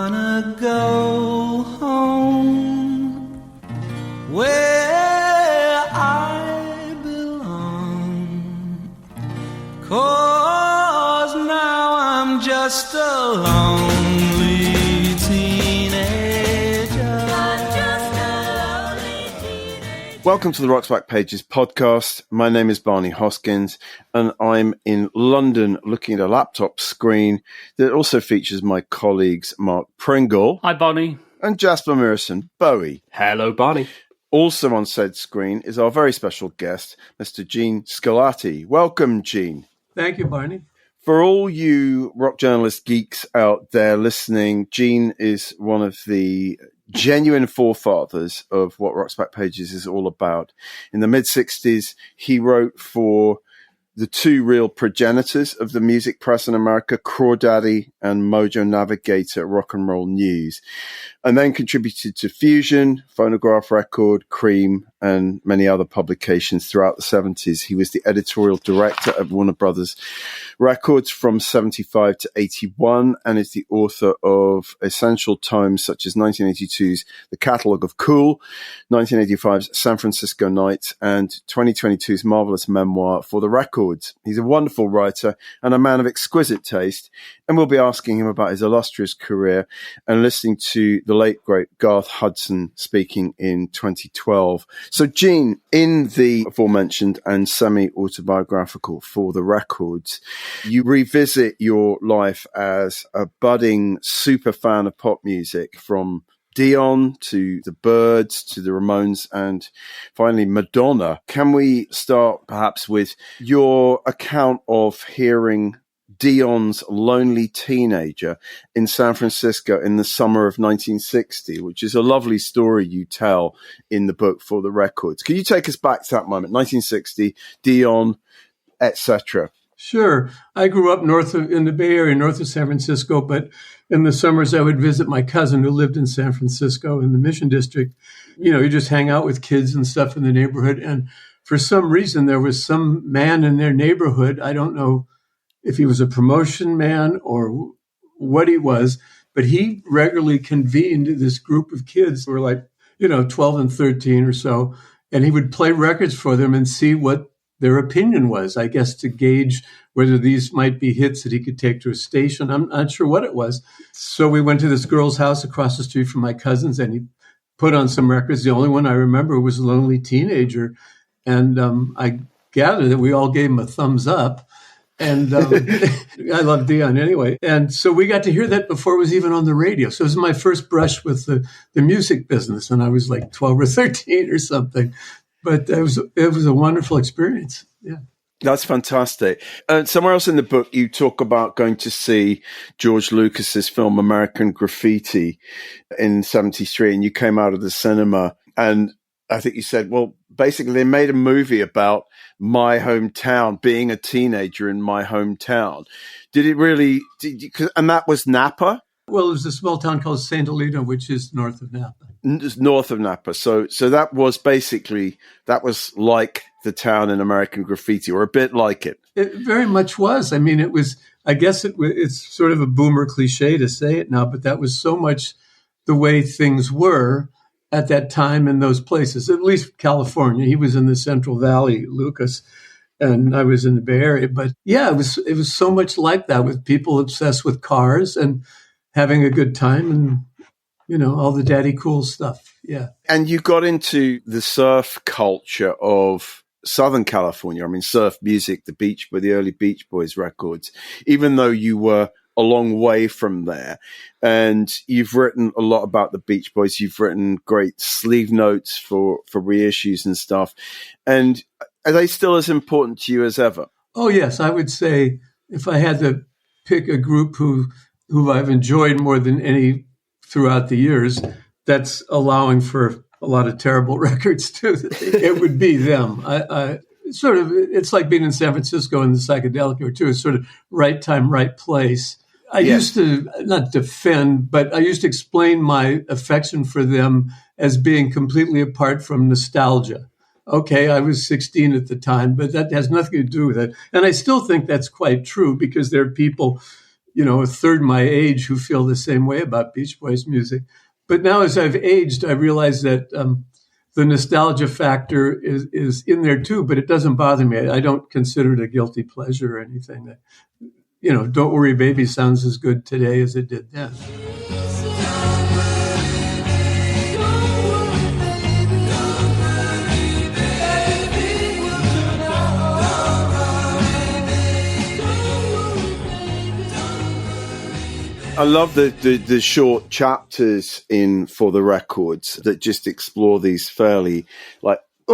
wanna go home where I belong, 'cause now I'm just a lonely teenager. Welcome to the Rock's Back Pages podcast. My name is Barney Hoskins, and I'm in London looking at a laptop screen that also features my colleagues Mark Pringle. Hi, Barney. And Jasper Mirison Bowie. Hello, Barney. Also on said screen is our very special guest, Mr. Gene Sculatti. Welcome, Gene. Thank you, Barney. For all you rock journalist geeks out there listening, Gene is one of the genuine forefathers of what Rock's Back Pages is all about. In the mid-60s, he wrote for the two real progenitors of the music press in America, Crawdaddy and Mojo Navigator Rock and Roll News, and then contributed to Fusion, Phonograph Record, Cream, and many other publications throughout the 70s. He was the editorial director of Warner Brothers Records from 75 to 81, and is the author of essential tomes such as 1982's The Catalogue of Cool, 1985's San Francisco Night, and 2022's marvelous memoir For the Records. He's a wonderful writer and a man of exquisite taste, and we'll be asking him about his illustrious career and listening to the late, great Garth Hudson speaking in 2012. So, Gene, in the aforementioned and semi-autobiographical For the Records, you revisit your life as a budding super fan of pop music, from Dion to the Byrds to the Ramones and finally Madonna. Can we start perhaps with your account of hearing Dion's Lonely Teenager in San Francisco in the summer of 1960, which is a lovely story you tell in the book For the Records. Can you take us back to that moment, 1960, Dion, etc.? Sure. I grew up in the Bay Area, north of San Francisco, but in the summers I would visit my cousin who lived in San Francisco in the Mission District. You know, you just hang out with kids and stuff in the neighborhood. And for some reason, there was some man in their neighborhood. I don't know if he was a promotion man or what he was, but he regularly convened this group of kids who were like, 12 and 13 or so. And he would play records for them and see what their opinion was, I guess, to gauge whether these might be hits that he could take to a station. I'm not sure what it was. So we went to this girl's house across the street from my cousin's, and he put on some records. The only one I remember was Lonely Teenager. And I gather that we all gave him a thumbs up. And I love Dion anyway. And so we got to hear that before it was even on the radio. So it was my first brush with the music business. And I was like 12 or 13 or something. But it was a wonderful experience. Yeah. That's fantastic. Somewhere else in the book, you talk about going to see George Lucas's film American Graffiti in 73, and you came out of the cinema, and I think you said, well, basically they made a movie about my hometown, being a teenager in my hometown. Did it really? And that was Napa? Well, there's a small town called St. Helena, which is north of Napa. It's north of Napa. So that was like the town in American Graffiti, or a bit like it. It very much was. I mean, it's sort of a boomer cliche to say it now, but that was so much the way things were at that time in those places, at least California. He was in the Central Valley, Lucas, and I was in the Bay Area. But yeah, it was so much like that, with people obsessed with cars and having a good time and, all the daddy cool stuff. Yeah. And you got into the surf culture of Southern California. I mean, surf music, the early Beach Boys records, even though you were a long way from there. And you've written a lot about the Beach Boys. You've written great sleeve notes for reissues and stuff. And are they still as important to you as ever? Oh, yes. I would say if I had to pick a group who I've enjoyed more than any throughout the years, that's allowing for a lot of terrible records too. It would be them. It's like being in San Francisco in the psychedelic era too. It's sort of right time, right place. I used to not defend, but I used to explain my affection for them as being completely apart from nostalgia. Okay, I was 16 at the time, but that has nothing to do with it. And I still think that's quite true, because there are people a third my age who feel the same way about Beach Boys music. But now as I've aged, I realize that the nostalgia factor is in there too, but it doesn't bother me. I don't consider it a guilty pleasure or anything. Don't Worry Baby sounds as good today as it did then. I love the short chapters in For the Records that just explore these fairly,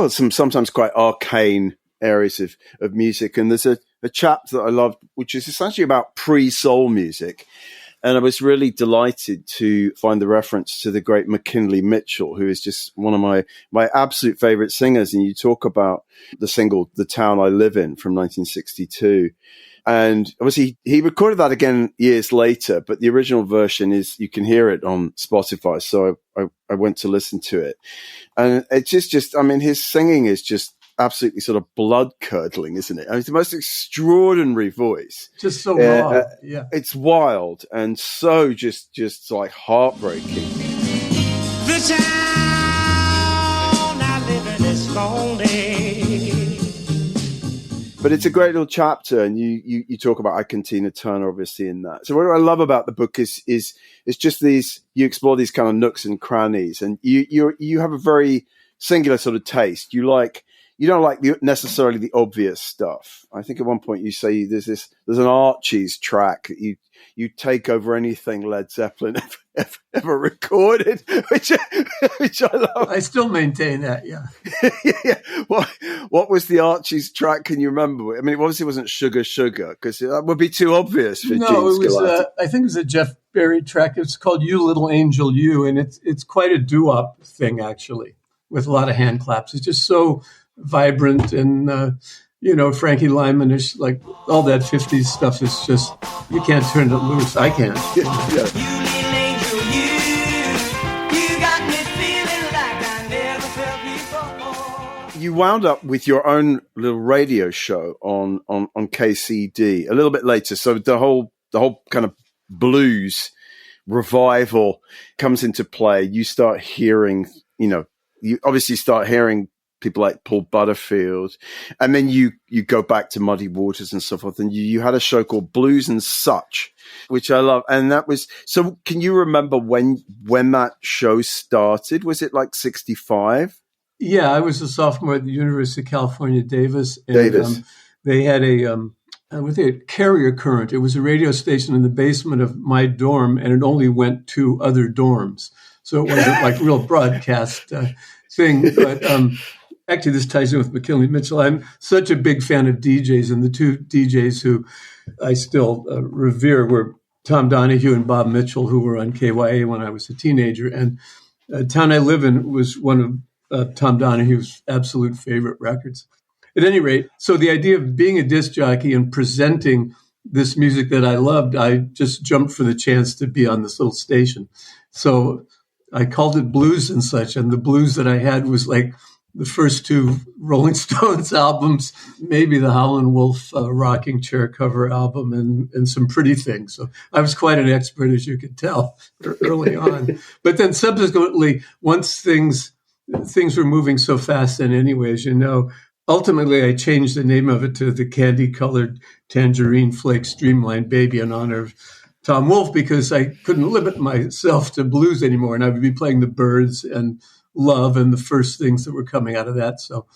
sometimes quite arcane areas of music. And there's a chapter that I loved, which is essentially about pre-soul music. And I was really delighted to find the reference to the great McKinley Mitchell, who is just one of my absolute favorite singers. And you talk about the single, The Town I Live In from 1962. And obviously he recorded that again years later, but the original version you can hear it on Spotify. So I went to listen to it. And it's just, his singing is just absolutely sort of blood curdling, isn't it? It's the most extraordinary voice. Just so raw. Yeah. It's wild and so just like heartbreaking. The town I live in is lonely. But it's a great little chapter, and you talk about Ike and Tina Turner, obviously, in that. So what I love about the book is just you explore these kind of nooks and crannies, and you have a very singular sort of taste. You don't like necessarily the obvious stuff. I think at one point you say there's an Archie's track that you take over anything Led Zeppelin ever recorded, which I love. I still maintain that, yeah. Yeah. What was the Archie's track? Can you remember? I mean, it obviously wasn't Sugar Sugar, because that would be too obvious for Gene Sculatti. I think it was a Jeff Berry track. It's called You Little Angel You, and it's quite a doo-wop thing, actually, with a lot of hand claps. It's just so vibrant and Frankie Lymanish, like all that 50s stuff is just, you can't turn it loose. I can't. Yeah. You wound up with your own little radio show on KCD a little bit later. So the whole kind of blues revival comes into play. You start hearing, you obviously start hearing people like Paul Butterfield, and then you go back to Muddy Waters and so forth. And you had a show called Blues and Such, which I love. And that was, so can you remember when that show started? Was it like 65? Yeah, I was a sophomore at the University of California, Davis. And, they had a Carrier Current. It was a radio station in the basement of my dorm, and it only went to other dorms. So it wasn't like real broadcast thing. But actually, this ties in with McKinley Mitchell. I'm such a big fan of DJs, and the two DJs who I still revere were Tom Donahue and Bob Mitchell, who were on KYA when I was a teenager. And Town I Live In was one of Tom Donahue's absolute favorite records. At any rate, so the idea of being a disc jockey and presenting this music that I loved, I just jumped for the chance to be on this little station. So I called it Blues and Such, and the blues that I had was like the first two Rolling Stones albums, maybe the Howlin' Wolf Rocking Chair cover album, and some Pretty Things. So I was quite an expert, as you could tell, early on. But then subsequently, once things were moving so fast, and anyway, as you know, ultimately I changed the name of it to the Candy-Colored Tangerine Flake Streamlined Baby in honor of Tom Wolfe, because I couldn't limit myself to blues anymore, and I would be playing the Byrds and Love and the first things that were coming out of that. So,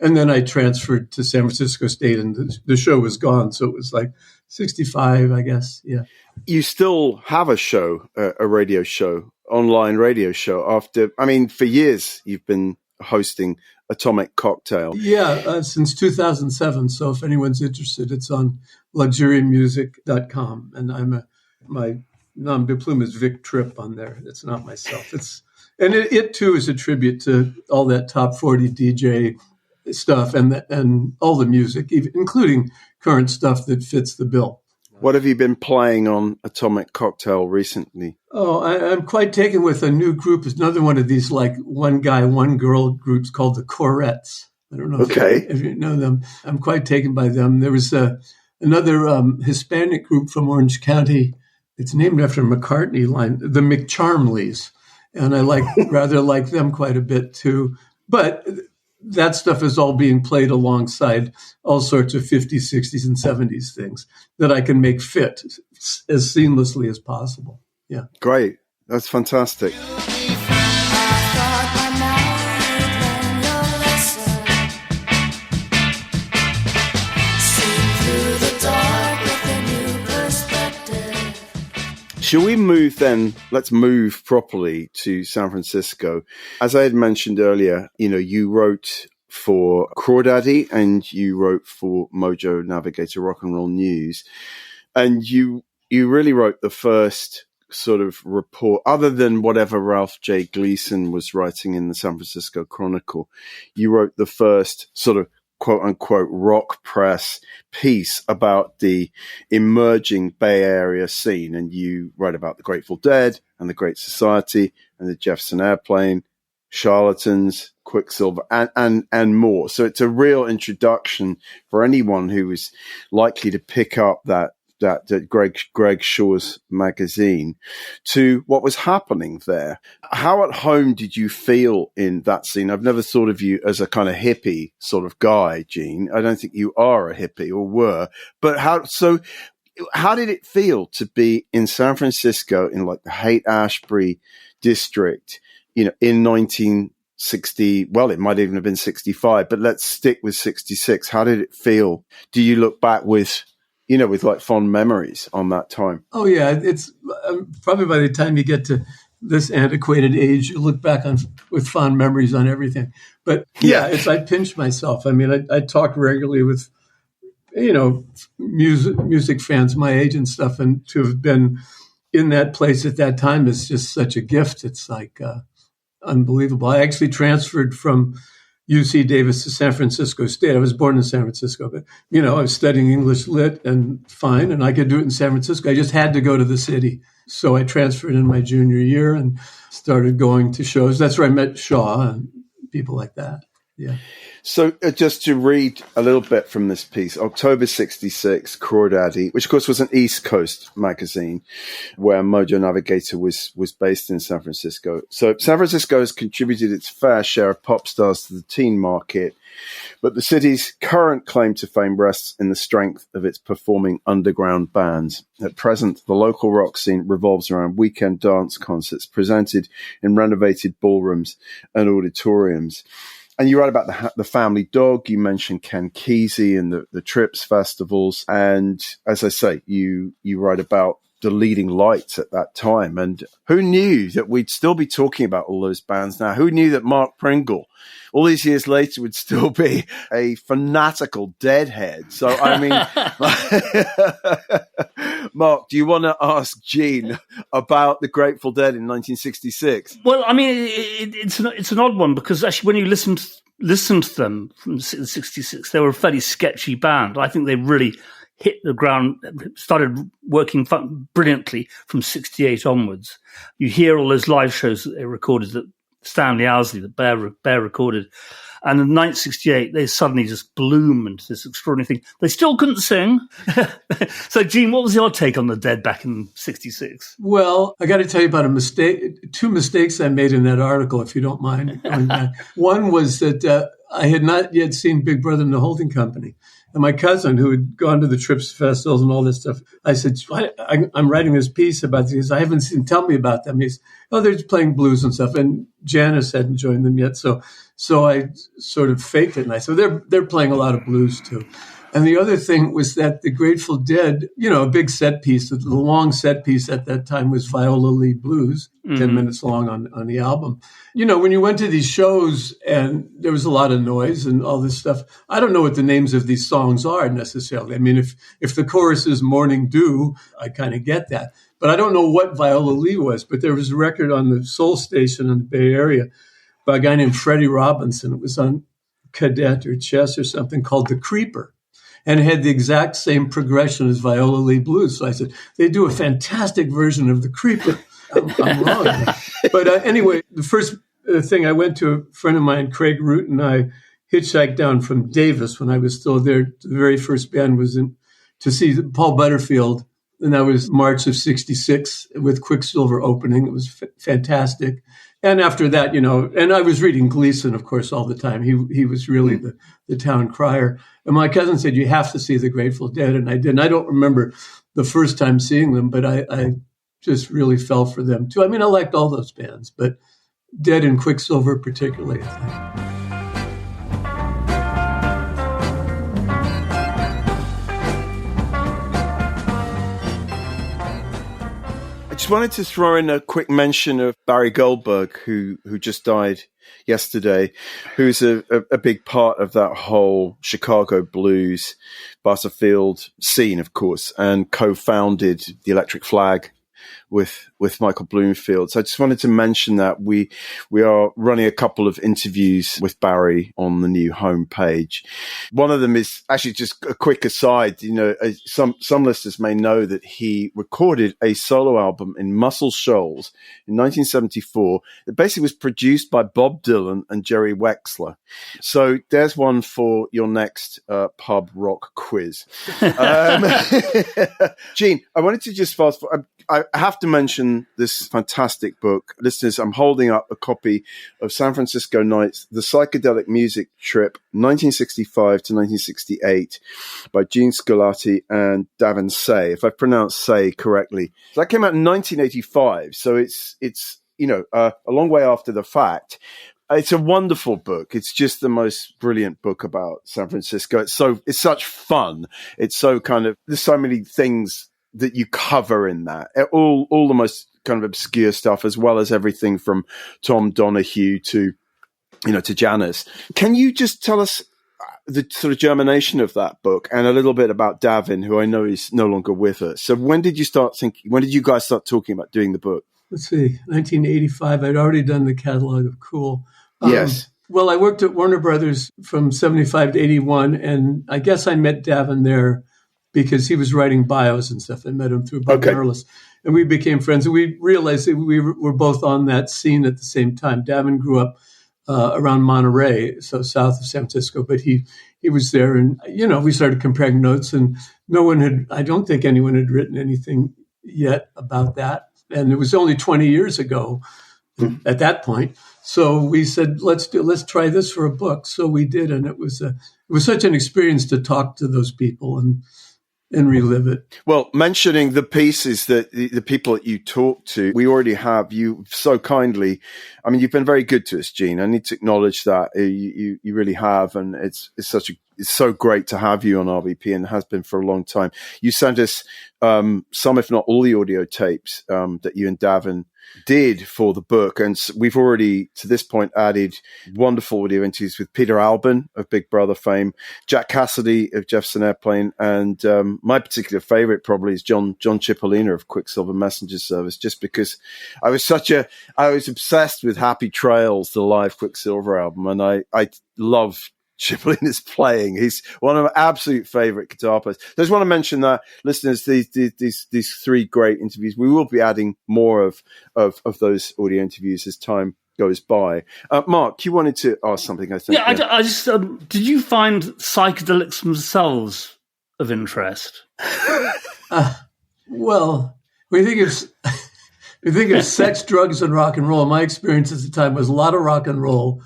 and then I transferred to San Francisco State, and the show was gone. So it was like 65, I guess. Yeah. You still have a show, a radio show, online radio show after, for years you've been hosting Atomic Cocktail. Yeah, since 2007. So if anyone's interested, it's on luxuriamusic.com. And my nom de plume is Vic Tripp on there. It's not myself. And it too is a tribute to all that top 40 DJ stuff and all the music, including current stuff that fits the bill. What have you been playing on Atomic Cocktail recently? Oh, I'm quite taken with a new group. It's another one of these like one guy, one girl groups called the Corettes. I don't know if you know them. I'm quite taken by them. There was a another Hispanic group from Orange County. It's named after a McCartney line, the McCharmleys. And I rather like them quite a bit too. But that stuff is all being played alongside all sorts of 50s, 60s, and 70s things that I can make fit as seamlessly as possible. Yeah. Great. That's fantastic. Shall we move then? Let's move properly to San Francisco. As I had mentioned earlier, you wrote for Crawdaddy and you wrote for Mojo Navigator Rock and Roll News. And you really wrote the first sort of report, other than whatever Ralph J. Gleason was writing in the San Francisco Chronicle. You wrote the first sort of quote unquote rock press piece about the emerging Bay Area scene. And you write about the Grateful Dead and the Great Society and the Jefferson Airplane, Charlatans, Quicksilver, and more. So it's a real introduction for anyone who is likely to pick up that Greg Shaw's magazine to what was happening there. How at home did you feel in that scene? I've never thought of you as a kind of hippie sort of guy, Gene. I don't think you are a hippie or were, but how did it feel to be in San Francisco in like the Haight-Ashbury district, in 1960, well, it might even have been 65, but let's stick with 66. How did it feel? Do you look back with like fond memories on that time? Oh, yeah. It's probably by the time you get to this antiquated age, you look back on with fond memories on everything. But yeah, I pinch myself. I mean, I talk regularly with, music fans my age and stuff, and to have been in that place at that time is just such a gift. It's like unbelievable. I actually transferred from UC Davis to San Francisco State. I was born in San Francisco, but, I was studying English lit and fine, and I could do it in San Francisco. I just had to go to the city. So I transferred in my junior year and started going to shows. That's where I met Shaw and people like that. Yeah. So just to read a little bit from this piece, October 66, Crawdaddy, which of course was an East Coast magazine where Mojo Navigator was based in San Francisco. So San Francisco has contributed its fair share of pop stars to the teen market, but the city's current claim to fame rests in the strength of its performing underground bands. At present, the local rock scene revolves around weekend dance concerts presented in renovated ballrooms and auditoriums. And you write about the Family Dog. You mentioned Ken Kesey and the Trips festivals. And as I say, you write about the leading lights at that time. And who knew that we'd still be talking about all those bands now? Who knew that Mark Pringle, all these years later, would still be a fanatical Deadhead? So, I mean, Mark, do you want to ask Gene about the Grateful Dead in 1966? Well, I mean, it's an odd one because actually when you listen to them from 66, they were a fairly sketchy band. I think they really hit the ground, started working brilliantly from 68 onwards. You hear all those live shows that they recorded, that Stanley Owsley, that Bear recorded. And in 1968, they suddenly just bloom into this extraordinary thing. They still couldn't sing. So, Gene, what was your take on the Dead back in 66? Well, I got to tell you about two mistakes I made in that article, if you don't mind. One was that I had not yet seen Big Brother and the Holding Company. And my cousin, who had gone to the Trips festivals and all this stuff, I said, I'm writing this piece about these. I haven't seen, tell me about them. He's, they're just playing blues and stuff. And Janice hadn't joined them yet. So I sort of faked it. And I said, they're playing a lot of blues too. And the other thing was that the Grateful Dead, a big set piece, the long set piece at that time was Viola Lee Blues, 10 minutes long on the album. When you went to these shows and there was a lot of noise and all this stuff, I don't know what the names of these songs are necessarily. I mean, if the chorus is Morning Dew, I kind of get that. But I don't know what Viola Lee was. But there was a record on the Soul Station in the Bay Area by a guy named Freddie Robinson. It was on Cadet or Chess or something called The Creeper. And it had the exact same progression as Viola Lee Blues. So I said, they do a fantastic version of The Creeper. I'm wrong. But anyway, the first thing I went to, a friend of mine, Craig Root, and I hitchhiked down from Davis when I was still there. The very first band was to see Paul Butterfield. And that was March of 66 with Quicksilver opening. It was fantastic. And after that, and I was reading Gleason, of course, all the time. He was really the town crier. And my cousin said, you have to see the Grateful Dead. And I did. And I don't remember the first time seeing them, but I just really fell for them too. I mean, I liked all those bands, but Dead and Quicksilver particularly, I think. I just wanted to throw in a quick mention of Barry Goldberg, who just died yesterday, who's a big part of that whole Chicago blues, Butterfield scene, of course, and co-founded the Electric Flag with Michael Bloomfield. So I just wanted to mention that we are running a couple of interviews with Barry on the new homepage. One of them is actually just a quick aside. Some listeners may know that he recorded a solo album in Muscle Shoals in 1974 that basically was produced by Bob Dylan and Jerry Wexler. So there's one for your next pub rock quiz. Gene, I wanted to just fast forward. I have to mention this fantastic book. Listeners, I'm holding up a copy of San Francisco Nights, The Psychedelic Music Trip, 1965 to 1968, by Gene Sculatti and Davin Seay, if I pronounced Seay correctly. That came out in 1985, so it's a long way after the fact. It's a wonderful book. It's just the most brilliant book about San Francisco. It's such fun. It's so there's so many things that you cover in that, all the most kind of obscure stuff, as well as everything from Tom Donahue to Janis. Can you just tell us the sort of germination of that book and a little bit about Davin, who I know is no longer with us? So when did you guys start talking about doing the book? Let's see, 1985. I'd already done the catalog of Cool. Yes. Well, I worked at Warner Brothers from 75 to 81, and I guess I met Davin there because he was writing bios and stuff. I met him through Bob Marlis, and we became friends. And we realized that we were both on that scene at the same time. Davin grew up around Monterey, so south of San Francisco, but he was there. And, we started comparing notes, and I don't think anyone had written anything yet about that. And it was only 20 years ago at that point. So we said, let's try this for a book. So we did. And it was such an experience to talk to those people and relive it. Well, mentioning the pieces that the people that you talk to, we already have you so kindly. I mean, you've been very good to us, Gene. I need to acknowledge that you really have, and it's so great to have you on R.I.P. and has been for a long time. You sent us some, if not all, the audio tapes that you and Davin did for the book, and we've already to this point added wonderful audio interviews with Peter Albin of Big Brother fame, Jack Cassidy of Jefferson Airplane, and my particular favorite probably is John Cipollina of Quicksilver Messenger Service, just because I was obsessed with Happy Trails, the live Quicksilver album, and I love Cipollina's playing. He's one of my absolute favorite guitar players. I just want to mention that, listeners, these three great interviews, we will be adding more of those audio interviews as time goes by. Mark, you wanted to ask something, I think. Yeah. I just did you find psychedelics themselves of interest? Well, we think of sex, drugs, and rock and roll. My experience at the time was a lot of rock and roll,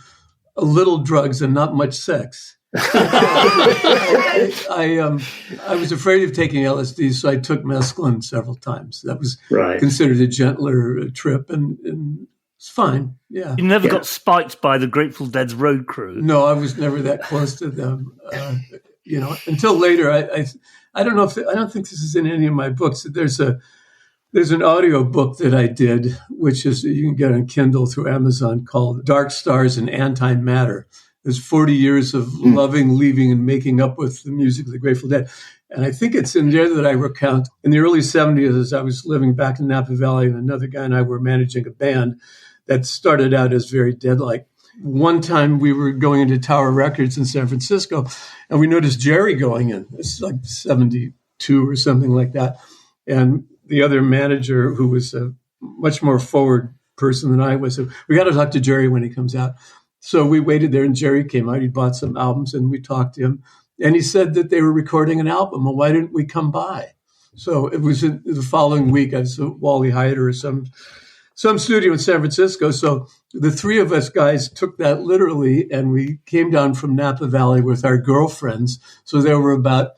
a little drugs, and not much sex. I was afraid of taking LSD, so I took mescaline several times. That was considered a gentler trip, and it's fine. Yeah, you never got spiked by the Grateful Dead's road crew. No, I was never that close to them. Until later. I don't know I don't think this is in any of my books. There's an audio book that I did, which is you can get on Kindle through Amazon, called Dark Stars and Antimatter. There's 40 years of loving, leaving, and making up with the music of the Grateful Dead. And I think it's in there that I recount in the early 70s, as I was living back in Napa Valley, and another guy and I were managing a band that started out as very Dead-like. One time we were going into Tower Records in San Francisco, and we noticed Jerry going in. It's like 72 or something like that. And the other manager, who was a much more forward person than I was, said, we got to talk to Jerry when he comes out. So we waited there, and Jerry came out. He bought some albums, and we talked to him. And he said that they were recording an album. Well, why didn't we come by? So it was in the following week. I was at Wally Height or some studio in San Francisco. So the three of us guys took that literally, and we came down from Napa Valley with our girlfriends. So there were about,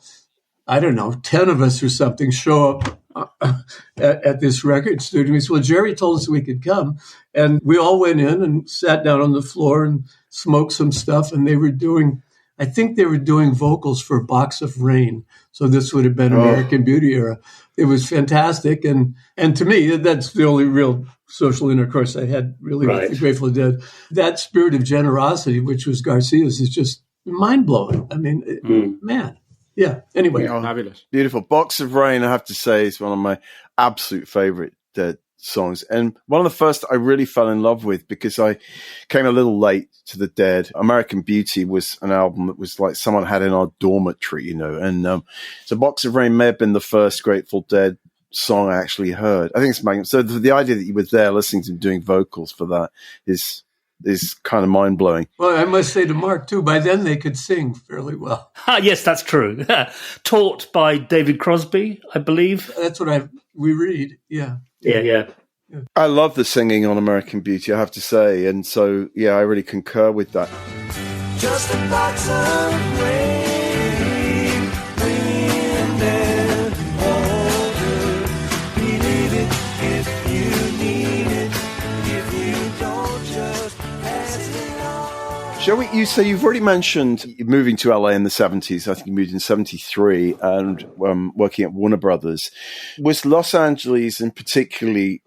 10 of us or something show up at this record studio. We said, well, Jerry told us we could come. And we all went in and sat down on the floor and smoked some stuff. And I think they were doing vocals for Box of Rain. So this would have been American Beauty era. It was fantastic. And to me, that's the only real social intercourse I had really with the Grateful Dead. That spirit of generosity, which was Garcia's, is just mind-blowing. I mean, man. Yeah. Anyway. Fabulous. Beautiful. Box of Rain, I have to say, is one of my absolute favorite Dead songs. And one of the first I really fell in love with, because I came a little late to the Dead. American Beauty was an album that was like someone had in our dormitory, and so Box of Rain may have been the first Grateful Dead song I actually heard. I think it's magnificent. So the idea that you were there listening to them doing vocals for that is kind of mind-blowing. Well, I must say to Mark, too, by then they could sing fairly well. Yes, that's true. Taught by David Crosby, I believe. That's what we read, yeah. Yeah. I love the singing on American Beauty, I have to say. And so, yeah, I really concur with that. Just a box of rain, wind and water. Believe it if you need it. If you don't, just pass it on. Shall we? So you've already mentioned moving to LA in the 70s. I think you moved in 73 and working at Warner Brothers. Was Los Angeles, and particularly,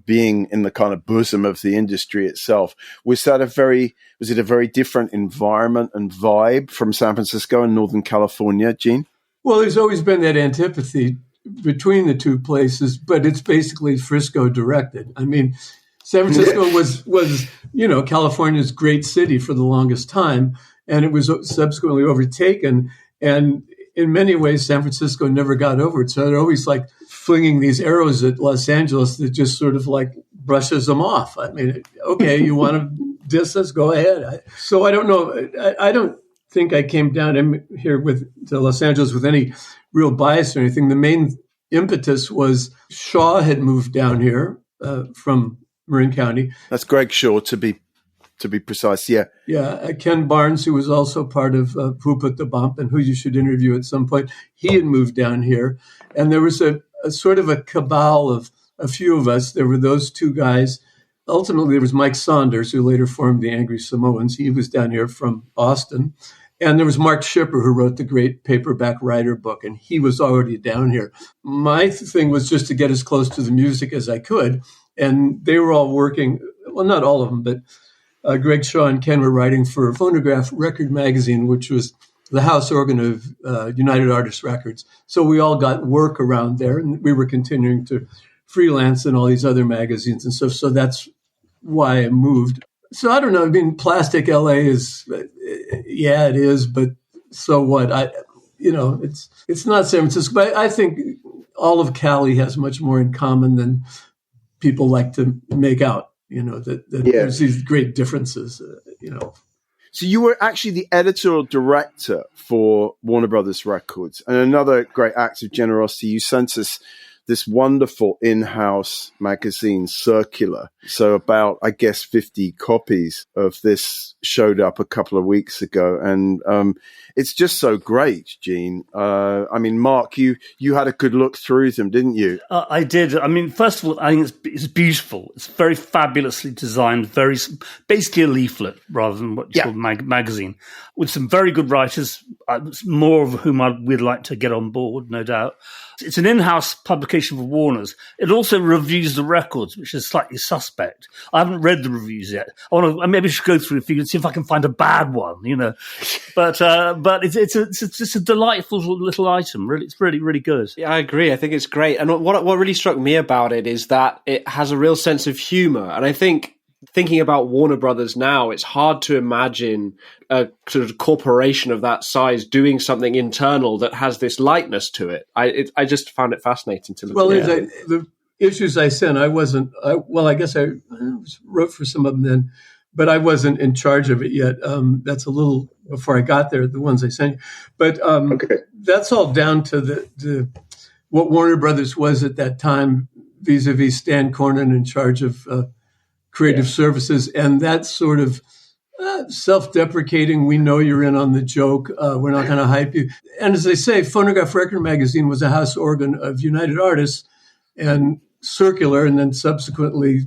being in the kind of bosom of the industry itself, was it a very different environment and vibe from San Francisco and Northern California, Gene? Well, there's always been that antipathy between the two places, but it's basically Frisco directed. I mean, San Francisco was California's great city for the longest time, and it was subsequently overtaken. And in many ways, San Francisco never got over it. So they're always like flinging these arrows at Los Angeles that just sort of like brushes them off. I mean, okay, you want to diss us? Go ahead. So I don't know. I don't think I came down here to Los Angeles with any real bias or anything. The main impetus was Shaw had moved down here from Marin County. That's Greg Shaw, to be precise. Yeah. Yeah. Ken Barnes, who was also part of Who Put the Bump and who you should interview at some point, he had moved down here. And there was a sort of a cabal of a few of us. There were those two guys. Ultimately, there was Mike Saunders, who later formed the Angry Samoans. He was down here from Austin. And there was Mark Schipper, who wrote the great Paperback Writer book, and he was already down here. My thing was just to get as close to the music as I could. And they were all working, well, not all of them, but Greg Shaw and Ken were writing for Phonograph Record Magazine, which was the house organ of United Artists Records. So we all got work around there, and we were continuing to freelance in all these other magazines and stuff. So that's why I moved. So I don't know. I mean, Plastic LA is, yeah, it is, but so what? It's not San Francisco, but I think all of Cali has much more in common than people like to make out, that there's these great differences, So you were actually the editorial director for Warner Brothers Records. And another great act of generosity, you sent us this wonderful in-house magazine, Circular. So about, 50 copies of this showed up a couple of weeks ago. And it's just so great, Gene. Mark, you had a good look through them, didn't you? I did. I mean, first of all, I think it's beautiful. It's very fabulously designed, basically a leaflet rather than what you call magazine, with some very good writers, more of whom we'd like to get on board, no doubt. It's an in-house publication for Warner's. It also reviews the records, which is slightly suspect. I haven't read the reviews yet. Maybe I should go through a few and see if I can find a bad one, But it's just a delightful little item. Really, it's really, really good. Yeah, I agree. I think it's great. And what really struck me about it is that it has a real sense of humor. And I think thinking about Warner Brothers now, it's hard to imagine a sort of corporation of that size doing something internal that has this lightness to it. I just found it fascinating to look at. The issues I sent, I guess I wrote for some of them then. but I wasn't in charge of it yet. That's a little before I got there, the ones I sent you. But that's all down to the what Warner Brothers was at that time, vis-a-vis Stan Cornyn in charge of creative services, and that sort of self-deprecating, we know you're in on the joke, we're not going to hype you. And as they say, Phonograph Record Magazine was a house organ of United Artists and Circular, and then subsequently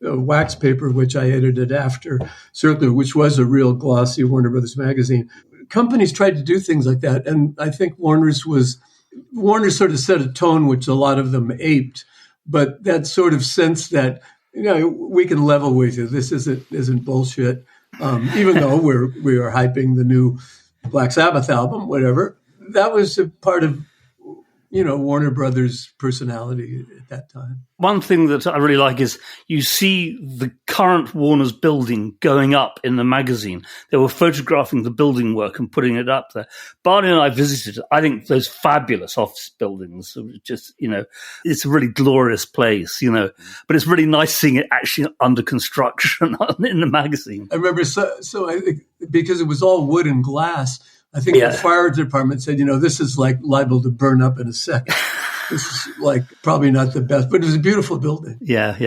Waxpaper, which I edited after Circular, which was a real glossy Warner Brothers magazine. Companies tried to do things like that, and I think Warner sort of set a tone which a lot of them aped, but that sort of sense that, we can level with you. This isn't bullshit. Even though we are hyping the new Black Sabbath album, whatever, that was a part of, Warner Brothers' personality at that time. One thing that I really like is you see the current Warner's building going up in the magazine. They were photographing the building work and putting it up there. Barney and I visited, I think, those fabulous office buildings. Just, it's a really glorious place, but it's really nice seeing it actually under construction in the magazine. I remember, so I think because it was all wood and glass, I think the fire department said, this is like liable to burn up in a second. This is like probably not the best, but it was a beautiful building. Yeah.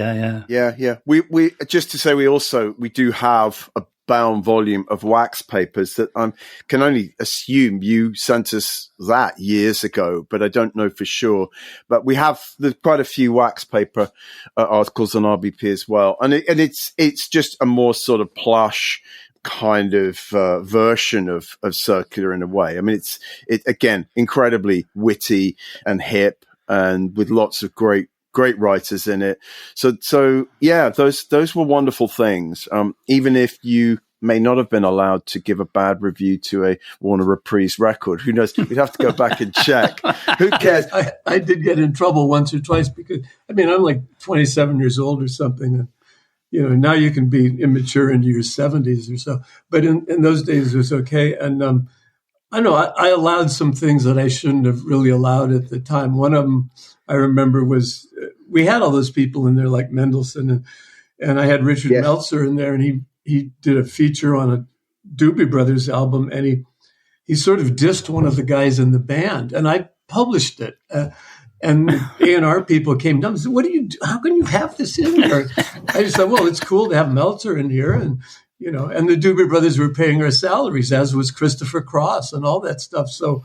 We just to say, we do have a bound volume of wax papers that I can only assume you sent us that years ago, but I don't know for sure. But we have quite a few wax paper articles on RBP as well, and it's just a more sort of plush kind of version of Circular in a way. I mean, it's again incredibly witty and hip, and with lots of great writers in it. So yeah, those were wonderful things. Even if you may not have been allowed to give a bad review to a Warner Reprise record, who knows? We'd have to go back and check. Who cares? I did get in trouble once or twice because I'm like 27 years old or something, and now you can be immature into your 70s or so. But in those days, it was okay. And I know I allowed some things that I shouldn't have really allowed at the time. One of them I remember was we had all those people in there like Mendelssohn, and I had Richard Meltzer in there, and he did a feature on a Doobie Brothers album, and he sort of dissed one of the guys in the band, and I published it. And A&R people came down and said, "What do you do? How can you have this in there?" I just said, "Well, it's cool to have Meltzer in here." And, and the Doobie Brothers were paying our salaries, as was Christopher Cross and all that stuff. So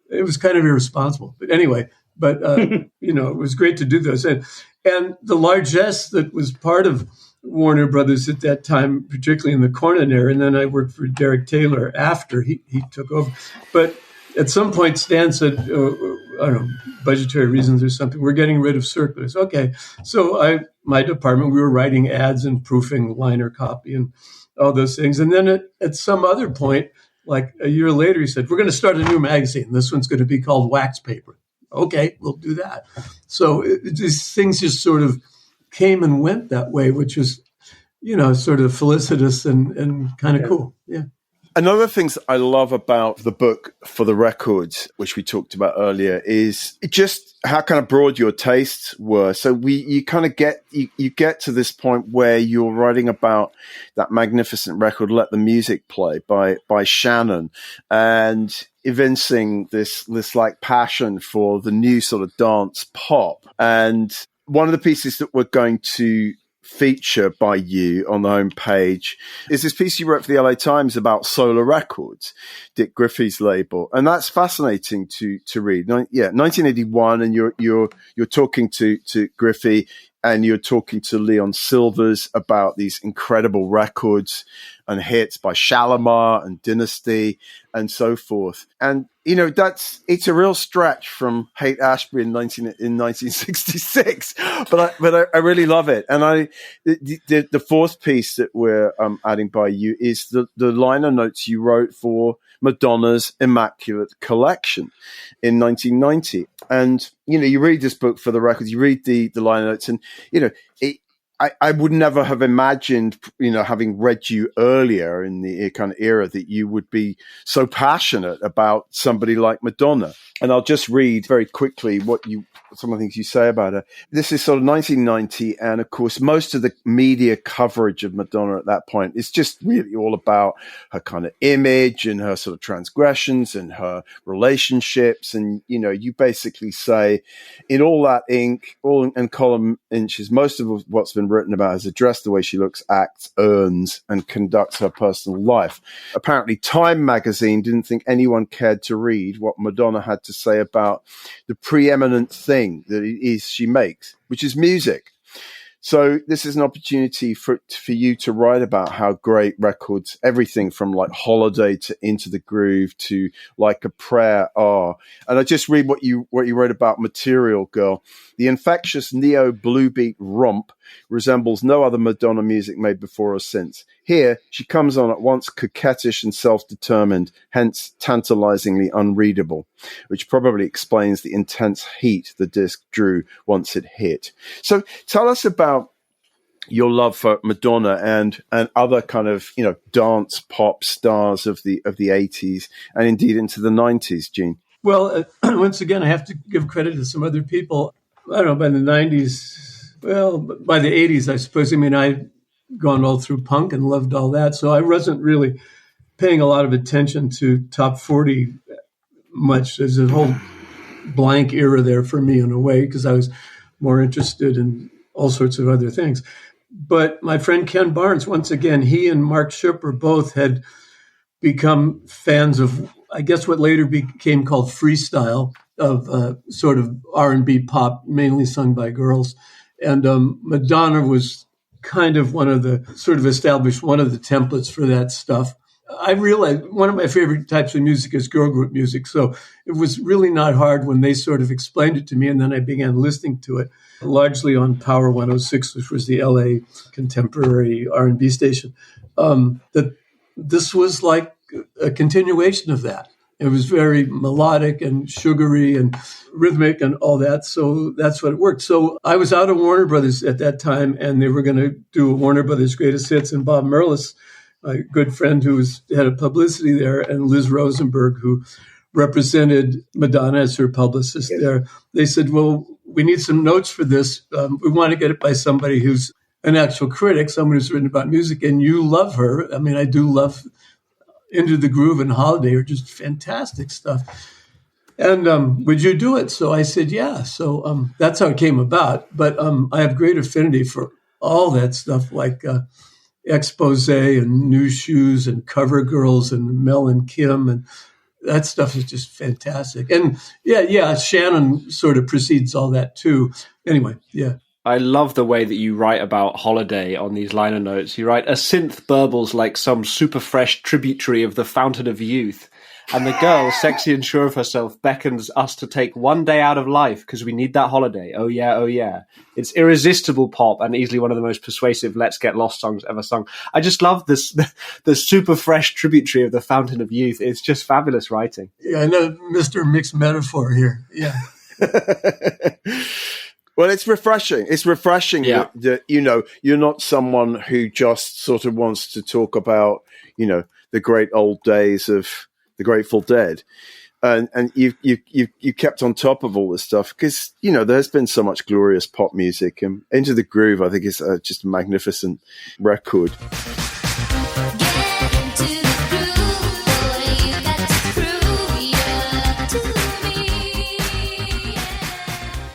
it was kind of irresponsible. But anyway, it was great to do those. And the largesse that was part of Warner Brothers at that time, particularly in the Cornyn era, and then I worked for Derek Taylor after he took over. But at some point, Stan said, I don't know, budgetary reasons or something, we're getting rid of circulars. Okay. So my department, we were writing ads and proofing liner copy and all those things. And then at some other point, like a year later, he said, we're going to start a new magazine. This one's going to be called Waxpaper. Okay, we'll do that. So these things just sort of came and went that way, which was, sort of felicitous and kind of cool. Yeah. Another thing that I love about the book For the Records, which we talked about earlier, is just how kind of broad your tastes were. So you kind of get to this point where you're writing about that magnificent record, Let the Music Play by Shannon, and evincing this like passion for the new sort of dance pop. And one of the pieces that we're going to feature by you on the homepage is this piece you wrote for the LA Times about Solar Records, Dick Griffey's label, and that's fascinating to read. 1981, and you're talking to Griffey, and you're talking to Leon Silvers about these incredible records and hits by Shalimar and Dynasty and so forth. And it's a real stretch from Haight-Ashbury in 1966, but I really love it. And the fourth piece that we're adding by you is the liner notes you wrote for Madonna's Immaculate collection in 1990. And you read this book For the Records, you read the liner notes, and I would never have imagined, having read you earlier in the kind of era, that you would be so passionate about somebody like Madonna. And I'll just read very quickly what you some of the things you say about her. This is sort of 1990, and of course, most of the media coverage of Madonna at that point is just really all about her kind of image and her sort of transgressions and her relationships. And, you know, you basically say in all that ink, all and column inches, most of what's been written about is addressed the way she looks, acts, earns, and conducts her personal life. Apparently, Time magazine didn't think anyone cared to read what Madonna had to say about the preeminent thing that it is she makes, which is music. So this is an opportunity for you to write about how great records, everything from like Holiday to Into the Groove to Like a Prayer are. And I just read what you wrote about Material Girl. The infectious neo blue beat romp resembles no other Madonna music made before or since. Here, she comes on at once coquettish and self-determined, hence tantalizingly unreadable, which probably explains the intense heat the disc drew once it hit. So tell us about your love for Madonna and other kind of, you know, dance pop stars of the 80s and indeed into the 90s, Gene. Well, once again, I have to give credit to some other people. I don't know, by the 90s, well, by the 80s, I suppose. I mean, I'd gone all through punk and loved all that. So I wasn't really paying a lot of attention to top 40 much. There's a whole blank era there for me in a way, because I was more interested in all sorts of other things. But my friend Ken Barnes, once again, he and Mark Schipper both had become fans of, I guess, what later became called freestyle, of sort of R&B pop, mainly sung by girls. And Madonna was kind of one of the templates for that stuff. I realized one of my favorite types of music is girl group music. So it was really not hard when they sort of explained it to me. And then I began listening to it, largely on Power 106, which was the LA contemporary R&B station, that this was like a continuation of that. It was very melodic and sugary and rhythmic and all that. So that's what it worked. So I was out of Warner Brothers at that time, and they were going to do a Warner Brothers Greatest Hits. And Bob Merlis, my good friend who was head of publicity there, and Liz Rosenberg, who represented Madonna as her publicist there, they said, well, we need some notes for this. We want to get it by somebody who's an actual critic, someone who's written about music. And you love her. I mean, I do love Into the Groove and Holiday are just fantastic stuff. And would you do it? So I said, yeah. So that's how it came about. But I have great affinity for all that stuff, like Expose and New Shoes and Cover Girls and Mel and Kim. And that stuff is just fantastic. And yeah, Shannon sort of precedes all that too. Anyway, yeah. I love the way that you write about Holiday on these liner notes. You write, a synth burbles like some super fresh tributary of the fountain of youth. And the girl, sexy and sure of herself, beckons us to take one day out of life because we need that holiday. Oh yeah, oh yeah. It's irresistible pop and easily one of the most persuasive Let's Get Lost songs ever sung. I just love this, the super fresh tributary of the fountain of youth. It's just fabulous writing. Yeah, I know Mr. Mixed Metaphor here. Yeah. Well, it's refreshing. It's refreshing that, you know, you're not someone who just sort of wants to talk about, you know, the great old days of the Grateful Dead. And you kept on top of all this stuff because, you know, there's been so much glorious pop music. And Into the Groove, I think, is just a magnificent record.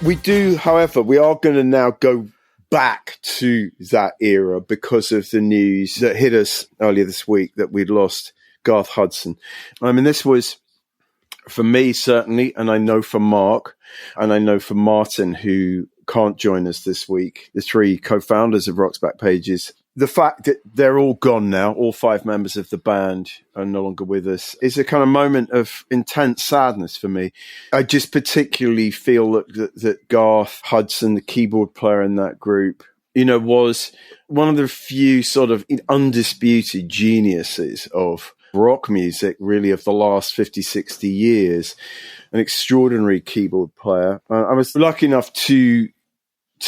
We do, however, we are going to now go back to that era because of the news that hit us earlier this week that we'd lost Garth Hudson. I mean, this was, for me, certainly, and I know for Mark, and I know for Martin, who can't join us this week, the three co-founders of Rock's Back Pages. The fact that they're all gone now, all five members of the band are no longer with us, is a kind of moment of intense sadness for me. I just particularly feel that Garth Hudson, the keyboard player in that group, you know, was one of the few sort of undisputed geniuses of rock music, really, of the last 50, 60 years. An extraordinary keyboard player. I was lucky enough to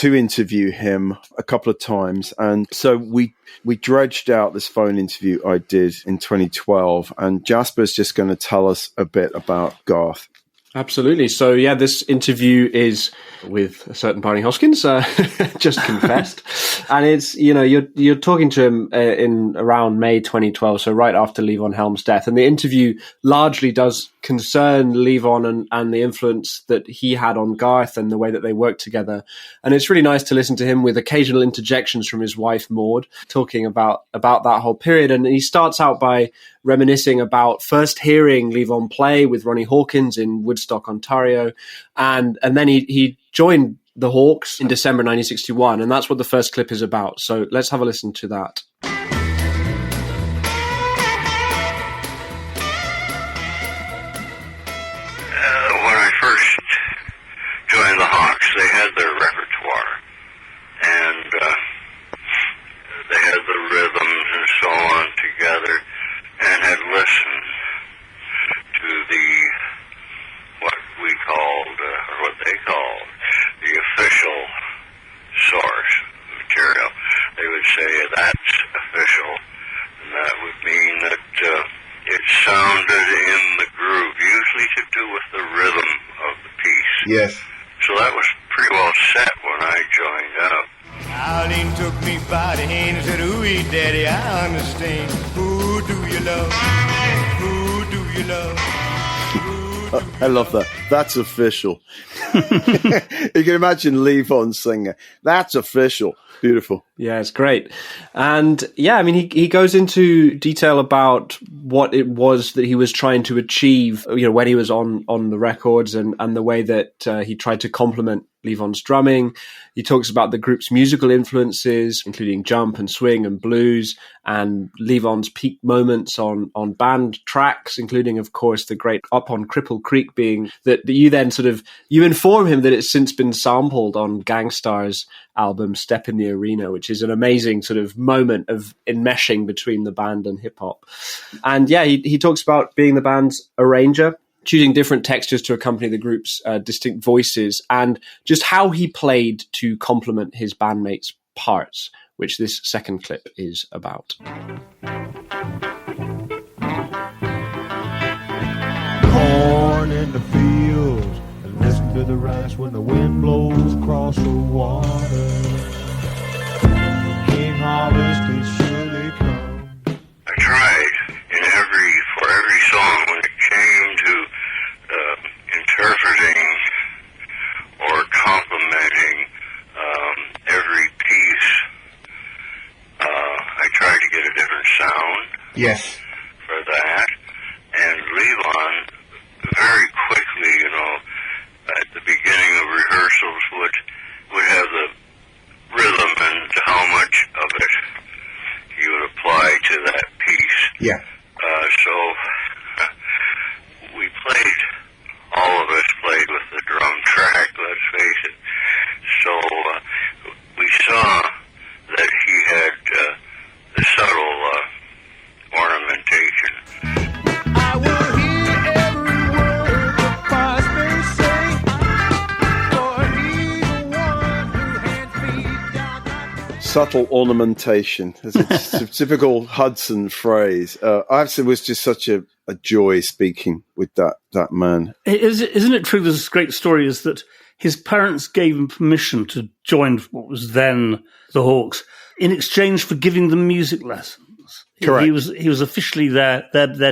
interview him a couple of times. And so we dredged out this phone interview I did in 2012. And Jasper's just going to tell us a bit about Garth. Absolutely. So, yeah, this interview is with a certain Barney Hoskins, just confessed. And it's, you're talking to him in around May 2012, so right after Levon Helm's death. And the interview largely does concern Levon and the influence that he had on Garth and the way that they worked together. And it's really nice to listen to him with occasional interjections from his wife, Maud, talking about that whole period. And he starts out by reminiscing about first hearing Levon play with Ronnie Hawkins in Woodstock, Ontario. And then he joined the Hawks in December 1961. And that's what the first clip is about. So let's have a listen to that. When I first joined the Hawks, they had their repertoire. And they had the rhythms and so on together, and had listened to what they called the official source material. They would say that's official, and that would mean that it sounded in the groove, usually to do with the rhythm of the piece. Yes. So that was pretty well set when I joined up. Arlene took me by the hand and said, ooh, daddy, I understand. Who do you love? Who do you love? I love that. That's official. You can imagine Levon singing. That's official. Beautiful. Yeah, it's great. And yeah, I mean, he goes into detail about what it was that he was trying to achieve, when he was on the records and the way that he tried to complement Levon's drumming. He talks about the group's musical influences, including jump and swing and blues, and Levon's peak moments on band tracks, including, of course, the great Up on Cripple Creek being that you then you inform him that it's since been sampled on Gangstar's album Step in the Arena, which is an amazing sort of moment of enmeshing between the band and hip hop. And yeah, he talks about being the band's arranger, choosing different textures to accompany the group's distinct voices, and just how he played to complement his bandmates' parts, which this second clip is about. Corn in the fields, and listen to the rice when the wind blows across the water. King harvest is surely come. I tried for every song when it came to interpreting or complimenting every piece. I tried to get a different sound. Yes. For that, and Levon very quickly, at the beginning of rehearsals would have the rhythm and how much of it he would apply to that piece. Yeah. So all of us played with the drum track, let's face it. So we saw that he had the subtle ornamentation. I will hear every word the pastor say, for he's the one who hands me down that. Subtle ornamentation. It's a typical Hudson phrase. I have to say it was just such a joy speaking with that man. Isn't it true? This great story is that his parents gave him permission to join what was then the Hawks in exchange for giving them music lessons. Correct. He was officially their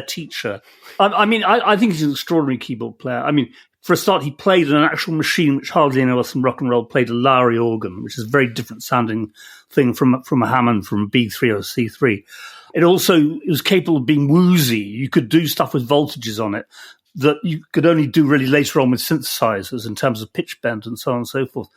teacher. I think he's an extraordinary keyboard player. I mean, for a start, he played an actual machine which hardly anyone else in rock and roll played, a Lowry organ, which is a very different sounding thing from a Hammond, from B3 or C3. It was capable of being woozy. You could do stuff with voltages on it that you could only do really later on with synthesizers in terms of pitch bend and so on and so forth.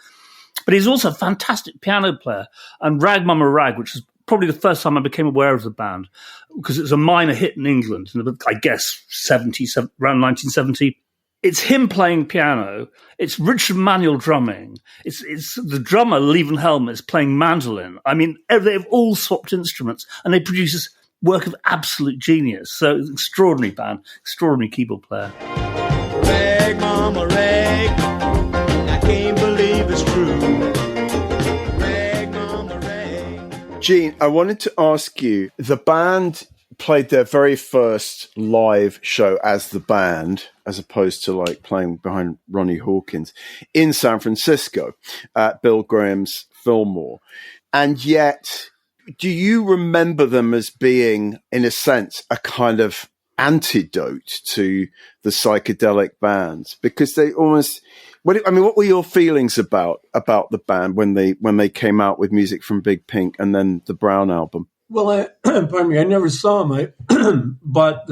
But he's also a fantastic piano player. And Rag Mama Rag, which is probably the first time I became aware of the band, because it was a minor hit in England, I guess around 1970. It's him playing piano. It's Richard Manuel drumming. It's the drummer, Levon Helm, is playing mandolin. I mean, they've all swapped instruments, and they produce this work of absolute genius. So it's an extraordinary band, extraordinary keyboard player. Rag, mama, rag, I can't believe it's true. Rag, mama, rag. Gene, I wanted to ask you, the band played their very first live show as the band, as opposed to like playing behind Ronnie Hawkins, in San Francisco at Bill Graham's Fillmore. And yet, do you remember them as being, in a sense, a kind of antidote to the psychedelic bands? Because they almost, what were your feelings about the band when they came out with music from Big Pink and then the Brown album? Well, pardon me, I never saw them. I bought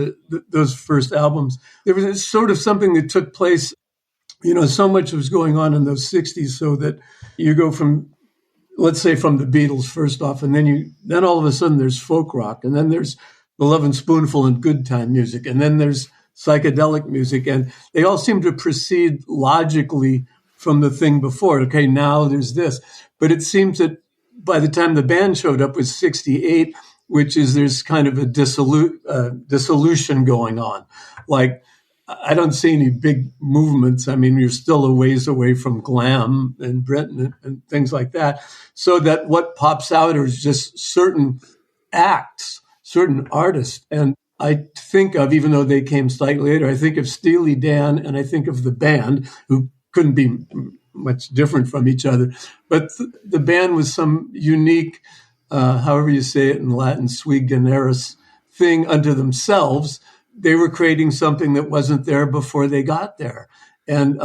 those first albums. There was sort of something that took place, so much was going on in those 60s, so that you go from, let's say, from the Beatles first off, and then all of a sudden there's folk rock, and then there's the Lovin' Spoonful and good time music, and then there's psychedelic music, and they all seem to proceed logically from the thing before. Okay, now there's this. But it seems that by the time the band showed up was 68, which is there's kind of a dissolution going on. Like, I don't see any big movements. I mean, you're still a ways away from glam and Britain and things like that. So that what pops out is just certain acts, certain artists. And I think of, even though they came slightly later, I think of Steely Dan and I think of the band, who couldn't be much different from each other. But the band was some unique, however you say it in Latin, sui generis thing unto themselves. They were creating something that wasn't there before they got there. And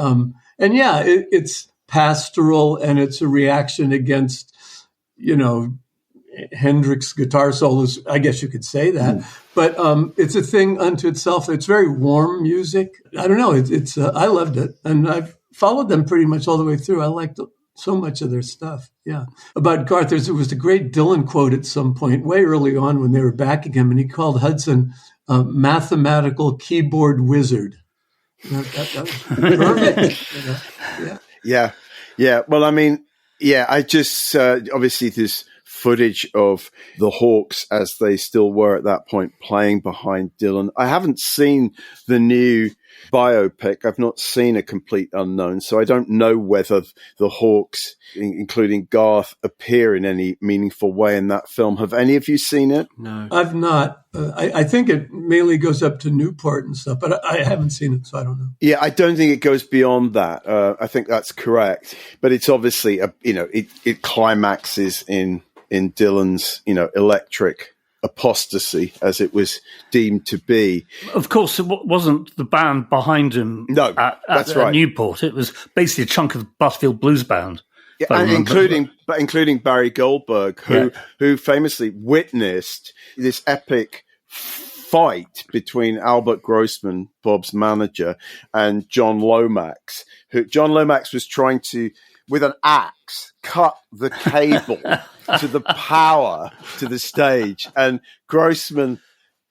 yeah, it's pastoral and it's a reaction against, Hendrix guitar solos. I guess you could say that, but it's a thing unto itself. It's very warm music. I don't know. It's I loved it, and I've followed them pretty much all the way through. I liked so much of their stuff. Yeah. About Garth, there was a great Dylan quote at some point way early on when they were backing him, and he called Hudson a mathematical keyboard wizard. That was perfect. Yeah. Well, I mean, I just obviously there's footage of the Hawks as they still were at that point playing behind Dylan. I haven't seen the new biopic. I've not seen A Complete Unknown, so I don't know whether the Hawks, including Garth, appear in any meaningful way in that film. Have any of you seen it? No. I've not. I think it mainly goes up to Newport and stuff, but I haven't seen it, so I don't know. Yeah, I don't think it goes beyond that. I think that's correct. But it's obviously, it climaxes in Dylan's, electric apostasy, as it was deemed to be. Of course, it wasn't the band behind him. No, that's right. Newport. It was basically a chunk of the Butterfield Blues Band. Yeah, and including Barry Goldberg, who famously witnessed this epic fight between Albert Grossman, Bob's manager, and John Lomax. John Lomax was trying to, with an axe, cut the cable to the power to the stage, and Grossman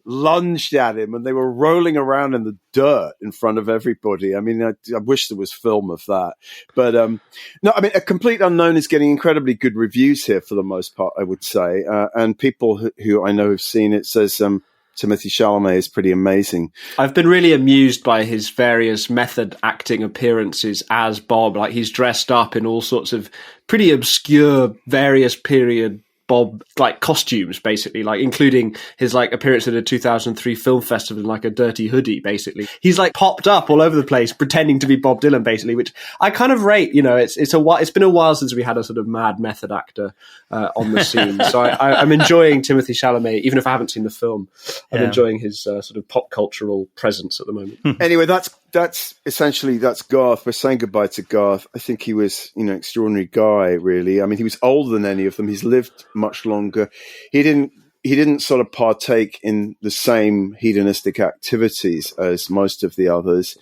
lunged at him, and they were rolling around in the dirt in front of everybody. I mean, I wish there was film of that. But no, I mean, A Complete Unknown is getting incredibly good reviews here for the most part, I would say. And people who I know have seen it says Timothée Chalamet is pretty amazing. I've been really amused by his various method acting appearances as Bob. Like, he's dressed up in all sorts of pretty obscure various period Bob costumes, basically, including his appearance at a 2003 film festival in a dirty hoodie. Basically, he's popped up all over the place pretending to be Bob Dylan, basically, which I kind of rate. It's been a while since we had a sort of mad method actor on the scene, so I'm enjoying Timothée Chalamet, even if I haven't seen the film. I'm enjoying his sort of pop cultural presence at the moment. Anyway, that's essentially Garth. We're saying goodbye to Garth. I think he was, extraordinary guy, really. I mean, he was older than any of them. He's lived much longer. He didn't sort of partake in the same hedonistic activities as most of the others,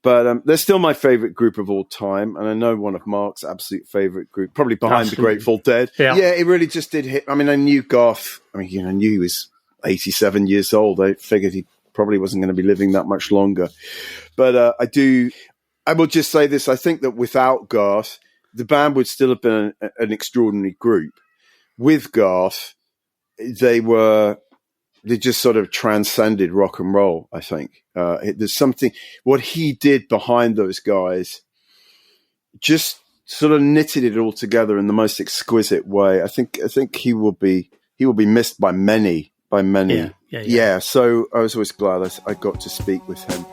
but they're still my favorite group of all time, and I know one of Mark's absolute favorite group, probably behind the Grateful Dead. Yeah, it really just did hit. I mean, I knew Garth. I mean, I knew he was 87 years old. I figured he probably wasn't going to be living that much longer, but I will just say this: I think that without Garth, the band would still have been an extraordinary group. With Garth, they just sort of transcended rock and roll, I think. There's something, what he did behind those guys, just sort of knitted it all together in the most exquisite way. I think he will be missed by many by many. Yeah. So I was always glad I got to speak with him.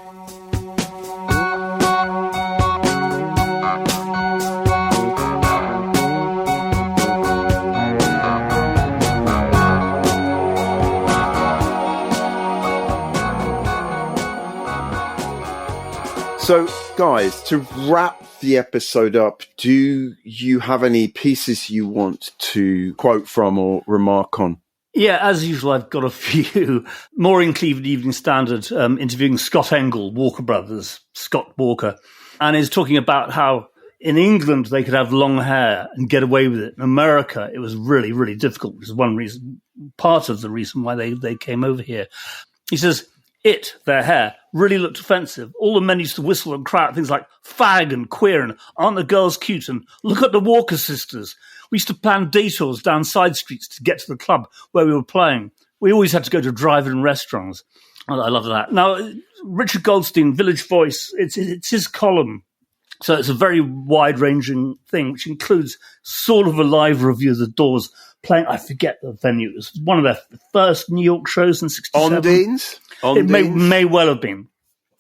So, guys, to wrap the episode up, do you have any pieces you want to quote from or remark on? Yeah, as usual, I've got a few. Maureen Cleveland, Evening Standard, interviewing Scott Engel, Walker Brothers, Scott Walker, and is talking about how in England they could have long hair and get away with it. In America, it was really, really difficult, which is one reason, part of the reason why they came over here. He says, their hair, really looked offensive. All the men used to whistle and cry out things like fag and queer and aren't the girls cute and look at the Walker sisters. We used to plan detours down side streets to get to the club where we were playing. We always had to go to drive-in restaurants. I love that. Now, Richard Goldstein, Village Voice, it's his column. So it's a very wide-ranging thing, which includes sort of a live review of the Doors playing, I forget the venue. It was one of their first New York shows in 67. Ondines? It may well have been.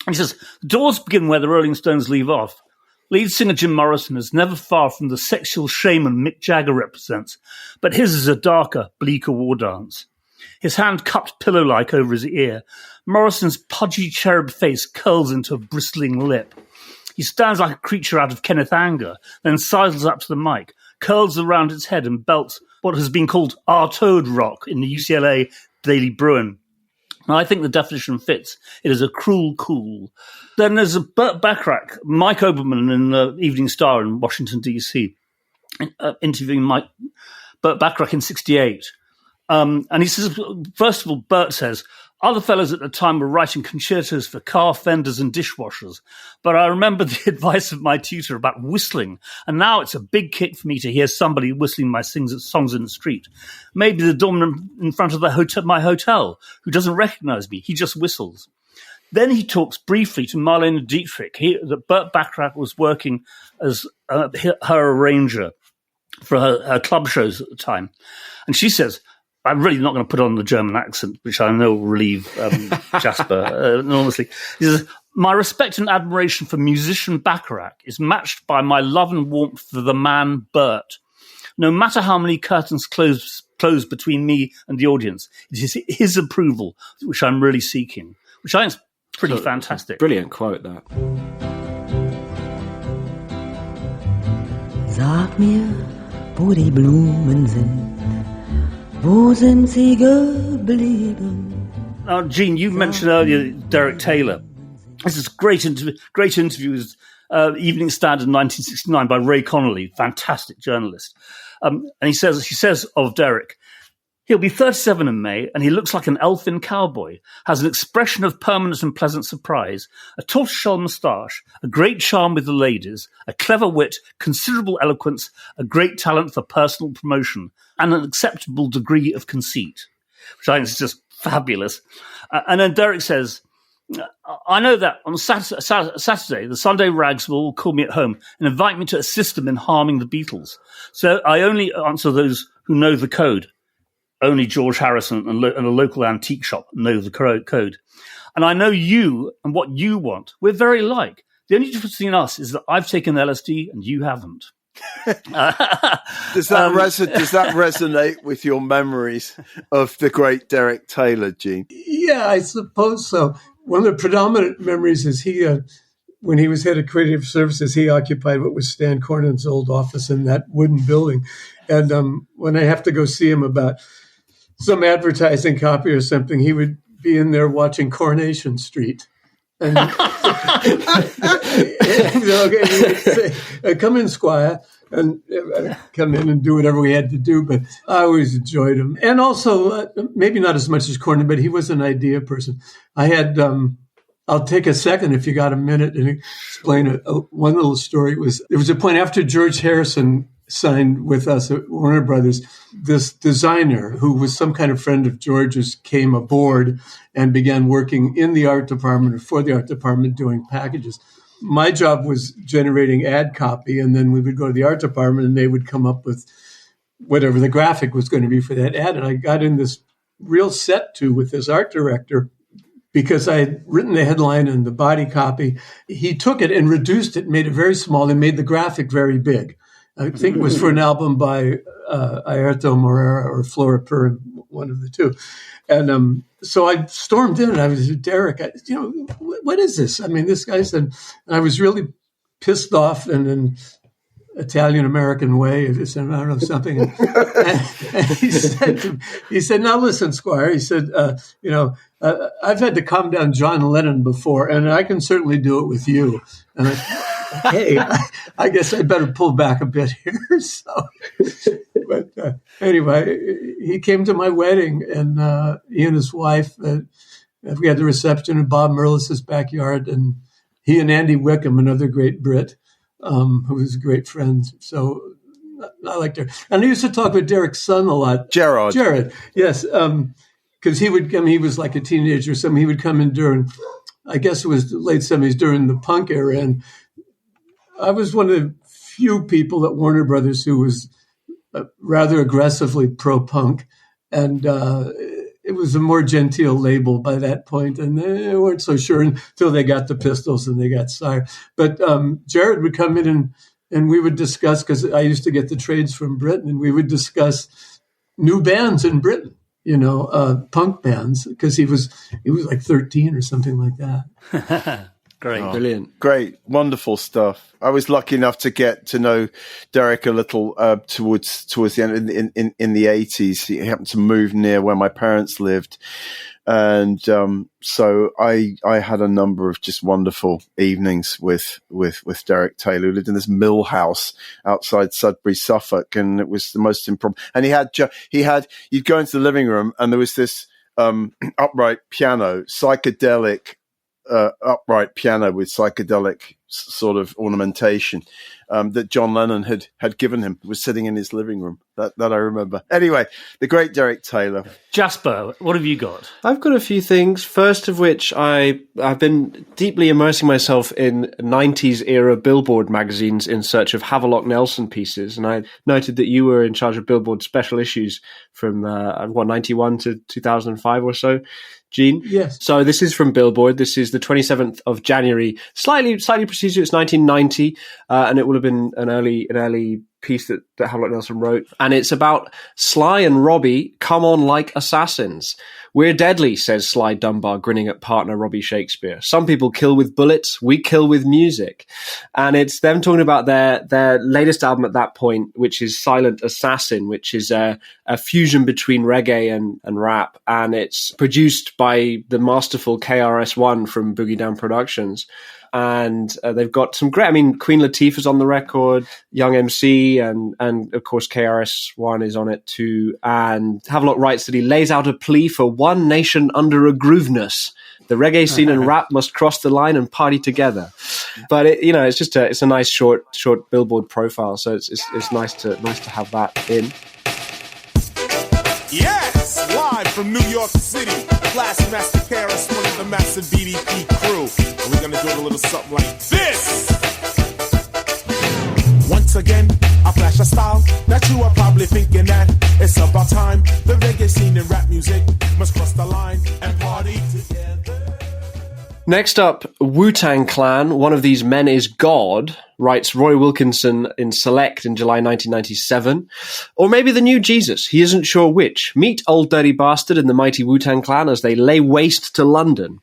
He says, the Doors begin where the Rolling Stones leave off. Lead singer Jim Morrison is never far from the sexual shaman Mick Jagger represents, but his is a darker, bleaker war dance. His hand cupped pillow-like over his ear. Morrison's pudgy cherub face curls into a bristling lip. He stands like a creature out of Kenneth Anger, then sidles up to the mic, curls around its head and belts what has been called R-Toad rock in the UCLA Daily Bruin. And I think the definition fits. It is a cruel cool. Then there's a Burt Bacharach, Mike Oberman in the Evening Star in Washington, D.C., interviewing Burt Bacharach in 1968. And he says, first of all, Burt says, other fellows at the time were writing concertos for car fenders and dishwashers, but I remember the advice of my tutor about whistling, and now it's a big kick for me to hear somebody whistling my songs in the street. Maybe the doorman in front of my hotel, who doesn't recognize me, he just whistles. Then he talks briefly to Marlene Dietrich, that Burt Bacharach was working as her arranger for her club shows at the time. And she says, I'm really not going to put on the German accent, which I know will relieve Jasper enormously. He says, my respect and admiration for musician Bacharach is matched by my love and warmth for the man Burt. No matter how many curtains close between me and the audience, it is his approval which I'm really seeking, which I think is pretty fantastic. Brilliant quote, that. Sag mir, wo die Blumen sind. Wo sind sie geblieben? Now, Gene, you mentioned earlier Derek Taylor. This is a great interview with Evening Standard 1969 by Ray Connolly, fantastic journalist. And he says of Derek, he'll be 37 in May, and he looks like an elfin cowboy, has an expression of permanent and pleasant surprise, a tortoiseshell moustache, a great charm with the ladies, a clever wit, considerable eloquence, a great talent for personal promotion, and an acceptable degree of conceit, which I think is just fabulous. And then Derek says, I know that on Saturday, the Sunday rags will all call me at home and invite me to assist them in harming the Beatles. So I only answer those who know the code. Only George Harrison and a local antique shop know the code. And I know you and what you want. We're very alike. The only difference between us is that I've taken LSD and you haven't. Does that resonate with your memories of the great Derek Taylor, Gene? Yeah, I suppose so. One of the predominant memories is when he was head of creative services, he occupied what was Stan Cornyn's old office in that wooden building. And when I have to go see him about some advertising copy or something, he would be in there watching Coronation Street. And he would say, come in, Squire, and come in and do whatever we had to do. But I always enjoyed him. And also, maybe not as much as Cornyn, but he was an idea person. I had, I'll take a second if you got a minute and explain one little story. There was a point after George Harrison signed with us at Warner Brothers, this designer who was some kind of friend of George's came aboard and began working in the art department or for the art department doing packages. My job was generating ad copy, and then we would go to the art department and they would come up with whatever the graphic was going to be for that ad. And I got in this real set to with this art director, because I had written the headline and the body copy. He took it and reduced it, made it very small, and made the graphic very big. I think it was for an album by Airto Moreira or Flora Per, one of the two. And so I stormed in and I was, Derek, what is this? I mean, this guy said, and I was really pissed off and in Italian-American way, I don't know, something. And he said, now listen, Squire, he said, I've had to calm down John Lennon before, and I can certainly do it with you. And hey, I guess I better pull back a bit here. So, but anyway, he came to my wedding, and he and his wife, we had the reception in Bob Merlis's backyard, and he and Andy Wickham, another great Brit, who was a great friend. So I liked her. And I used to talk with Derek's son a lot. Jared, yes. Because he was like a teenager or something. He would come in during, I guess it was late 70s, during the punk era. And I was one of the few people at Warner Brothers who was rather aggressively pro-punk. And it was a more genteel label by that point. And they weren't so sure until they got the Pistols and they got Sire. But Jared would come in and we would discuss, because I used to get the trades from Britain, and we would discuss new bands in Britain. Punk bands, because he was like 13 or something like that. Great. Brilliant. Great. Wonderful stuff. I was lucky enough to get to know Derek a little towards the end in the 80s. He happened to move near where my parents lived. And so I had a number of just wonderful evenings with Derek Taylor, who lived in this mill house outside Sudbury, Suffolk, and it was the most impromptu. And you'd go into the living room, and there was this upright piano, psychedelic upright piano with psychedelic sort of ornamentation that John Lennon had given him. It was sitting in his living room. That I remember. Anyway, the great Derek Taylor. Jasper, what have you got? I've got a few things. First of which, I've been deeply immersing myself in 90s era Billboard magazines in search of Havelock Nelson pieces. And I noted that you were in charge of Billboard special issues from 91 to 2005 or so. Gene? Yes. So this is from Billboard. This is the 27th of January. Slightly preceded. It's 1990, and it will have been an early piece that Havelock Nelson wrote. And it's about Sly and Robbie come on like assassins. We're deadly, says Sly Dunbar, grinning at partner Robbie Shakespeare. Some people kill with bullets, we kill with music. And it's them talking about their latest album at that point, which is Silent Assassin, which is a fusion between reggae and rap. And it's produced by the masterful KRS-One from Boogie Down Productions. And they've got some great, Queen Latifah's on the record, Young MC, and of course KRS-One is on it too. And Havelock writes that he lays out a plea for one nation under a grooveness. The reggae scene and rap must cross the line and party together. But it's a nice short Billboard profile. So it's nice to have that in. Yes, live from New York City, Class Master KRS-One and the Massive BDP crew. And we're gonna do a little something like this. Once again, I flash a style that you are probably thinking that it's about time. The reggae scene and rap music must cross the line and party together. Next up, Wu-Tang Clan, one of these men is God, writes Roy Wilkinson in Select in July 1997. Or maybe the new Jesus, he isn't sure which. Meet Old Dirty Bastard and the mighty Wu-Tang Clan as they lay waste to London.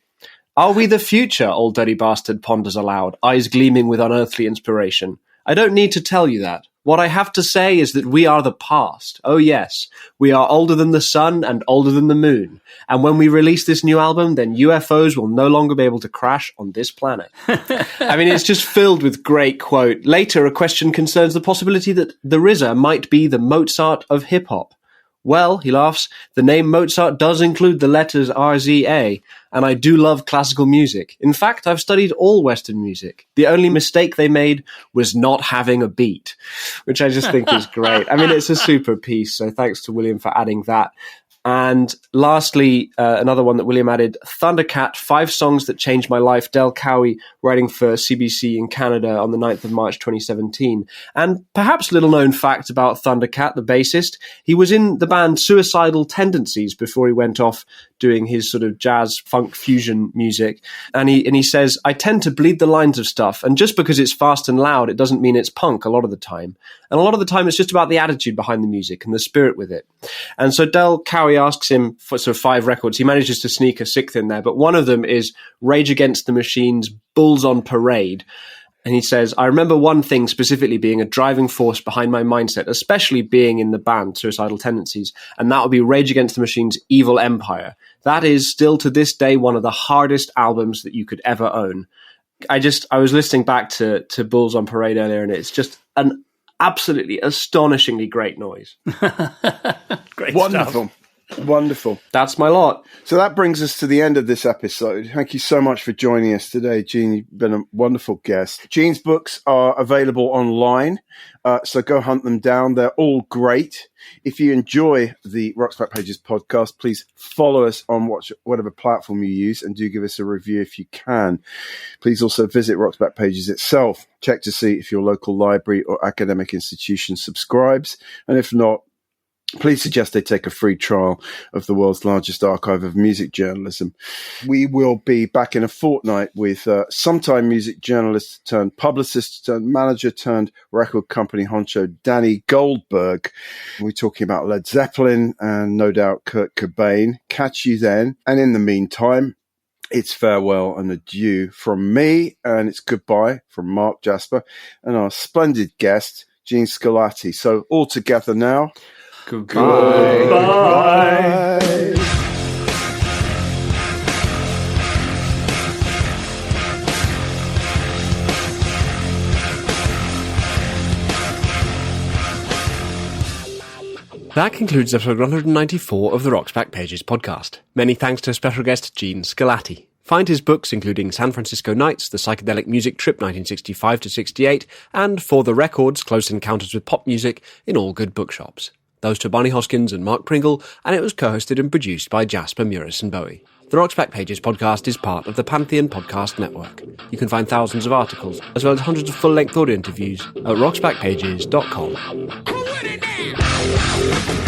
Are we the future, Old Dirty Bastard ponders aloud, eyes gleaming with unearthly inspiration. I don't need to tell you that. What I have to say is that we are the past. Oh yes, we are older than the sun and older than the moon. And when we release this new album, then UFOs will no longer be able to crash on this planet. It's just filled with great quote. Later, a question concerns the possibility that the RZA might be the Mozart of hip-hop. Well, he laughs, the name Mozart does include the letters RZA, and I do love classical music. In fact, I've studied all Western music. The only mistake they made was not having a beat, which I just think is great. It's a super piece, so thanks to William for adding that. And lastly, another one that William added, Thundercat, 5 Songs That Changed My Life, Del Cowie, writing for CBC in Canada on the 9th of March 2017. And perhaps little known fact about Thundercat, the bassist, he was in the band Suicidal Tendencies before he went off doing his sort of jazz funk fusion music. And he says, I tend to bleed the lines of stuff, and just because it's fast and loud, it doesn't mean it's punk a lot of the time. And a lot of the time, it's just about the attitude behind the music and the spirit with it. And so Del Cowie asks him for sort of 5 records. He manages to sneak a 6th in there, but one of them is Rage Against the Machine's Bulls on Parade. And he says, I remember one thing specifically being a driving force behind my mindset, especially being in the band Suicidal Tendencies, and that would be Rage Against the Machine's Evil Empire. That is still to this day one of the hardest albums that you could ever own. I was listening back to Bulls on Parade earlier, and it's just an absolutely astonishingly great noise. Great Wonderful. stuff. Wonderful. That's my lot. So that brings us to the end of this episode. Thank you so much for joining us today, Gene. You've been a wonderful guest. Gene's books are available online, so go hunt them down. They're all great. If you enjoy the Rock's Back Pages podcast, please follow us on whatever platform you use, and do give us a review if you can. Please also visit Rock's Back Pages itself. Check to see if your local library or academic institution subscribes, and if not, please suggest they take a free trial of the world's largest archive of music journalism. We will be back in a fortnight with sometime music journalist turned publicist turned manager turned record company honcho Danny Goldberg. We're talking about Led Zeppelin and no doubt Kurt Cobain. Catch you then. And in the meantime, it's farewell and adieu from me, and it's goodbye from Mark Jasper and our splendid guest, Gene Sculatti. So all together now. Goodbye. Bye. That concludes episode 194 of the Rock's Back Pages podcast. Many thanks to special guest Gene Sculatti. Find his books, including San Francisco Nights, The Psychedelic Music Trip 1965-68, and For the Records, Close Encounters with Pop Music, in all good bookshops. Those to Barney Hoskins and Mark Pringle, and it was co-hosted and produced by Jasper Murison Bowie. The Rock's Back Pages podcast is part of the Pantheon Podcast Network. You can find thousands of articles, as well as hundreds of full-length audio interviews at rocksbackpages.com.